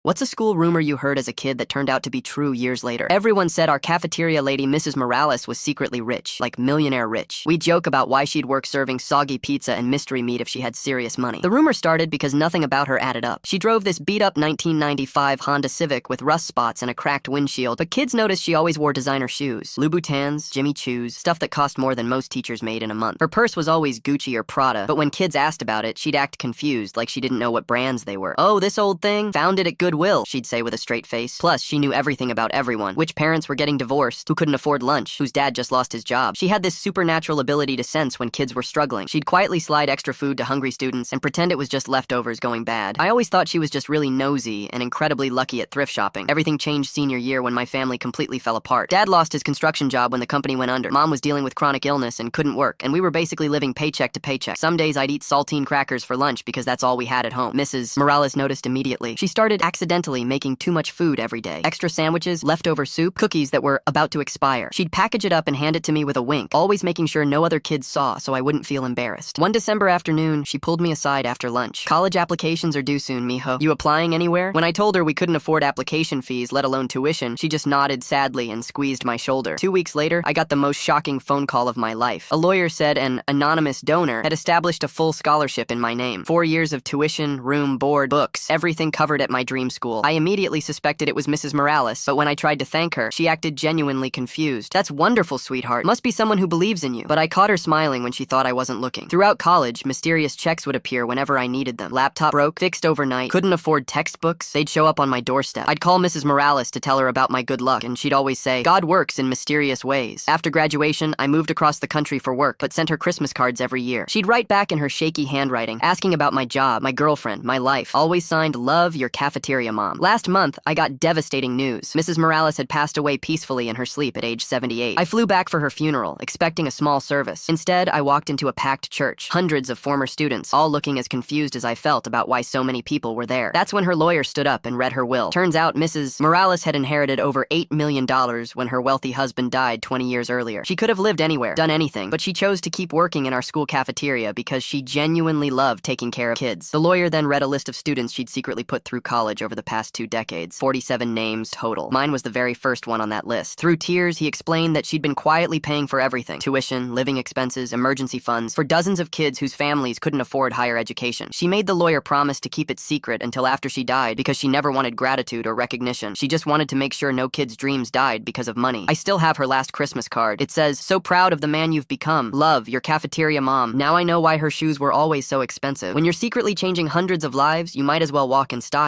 What's a school rumor you heard as a kid that turned out to be true years later? Everyone said our cafeteria lady, Mrs. Morales, was secretly rich, like millionaire rich. We joke about why she'd work serving soggy pizza and mystery meat if she had serious money. The rumor started because nothing about her added up. She drove this beat-up 1995 Honda Civic with rust spots and a cracked windshield, but kids noticed she always wore designer shoes. Louboutins, Jimmy Choos, stuff that cost more than most teachers made in a month. Her purse was always Gucci or Prada, but when kids asked about it, she'd act confused, like she didn't know what brands they were. "Oh, this old thing? Found it at Goodwill," she'd say with a straight face. Plus, she knew everything about everyone. Which parents were getting divorced, who couldn't afford lunch, whose dad just lost his job. She had this supernatural ability to sense when kids were struggling. She'd quietly slide extra food to hungry students and pretend it was just leftovers going bad. I always thought she was just really nosy and incredibly lucky at thrift shopping. Everything changed senior year when my family completely fell apart. Dad lost his construction job when the company went under. Mom was dealing with chronic illness and couldn't work, and we were basically living paycheck to paycheck. Some days I'd eat saltine crackers for lunch because that's all we had at home. Mrs. Morales noticed immediately. She started accidentally making too much food every day. Extra sandwiches, leftover soup, cookies that were about to expire. She'd package it up and hand it to me with a wink, always making sure no other kids saw so I wouldn't feel embarrassed. One December afternoon, she pulled me aside after lunch. "College applications are due soon, mijo. You applying anywhere?" When I told her we couldn't afford application fees, let alone tuition, she just nodded sadly and squeezed my shoulder. 2 weeks later, I got the most shocking phone call of my life. A lawyer said an anonymous donor had established a full scholarship in my name. 4 years of tuition, room, board, books, everything covered at my dream school. I immediately suspected it was Mrs. Morales, but when I tried to thank her, she acted genuinely confused. "That's wonderful, sweetheart. Must be someone who believes in you." But I caught her smiling when she thought I wasn't looking. Throughout college, mysterious checks would appear whenever I needed them. Laptop broke, fixed overnight, couldn't afford textbooks. They'd show up on my doorstep. I'd call Mrs. Morales to tell her about my good luck, and she'd always say, "God works in mysterious ways." After graduation, I moved across the country for work, but sent her Christmas cards every year. She'd write back in her shaky handwriting, asking about my job, my girlfriend, my life. Always signed, "Love, your cafeteria mom." Last month, I got devastating news. Mrs. Morales had passed away peacefully in her sleep at age 78. I flew back for her funeral, expecting a small service. Instead, I walked into a packed church, hundreds of former students, all looking as confused as I felt about why so many people were there. That's when her lawyer stood up and read her will. Turns out Mrs. Morales had inherited over $8 million when her wealthy husband died 20 years earlier. She could have lived anywhere, done anything, but she chose to keep working in our school cafeteria because she genuinely loved taking care of kids. The lawyer then read a list of students she'd secretly put through college over the past 2 decades. 47 names total. Mine was the very first one on that list. Through tears, he explained that she'd been quietly paying for everything: tuition, living expenses, emergency funds, for dozens of kids whose families couldn't afford higher education. She made the lawyer promise to keep it secret until after she died because she never wanted gratitude or recognition. She just wanted to make sure no kids' dreams died because of money. I still have her last Christmas card. It says, "So proud of the man you've become. Love, your cafeteria mom." Now I know why her shoes were always so expensive. When you're secretly changing hundreds of lives, you might as well walk in style.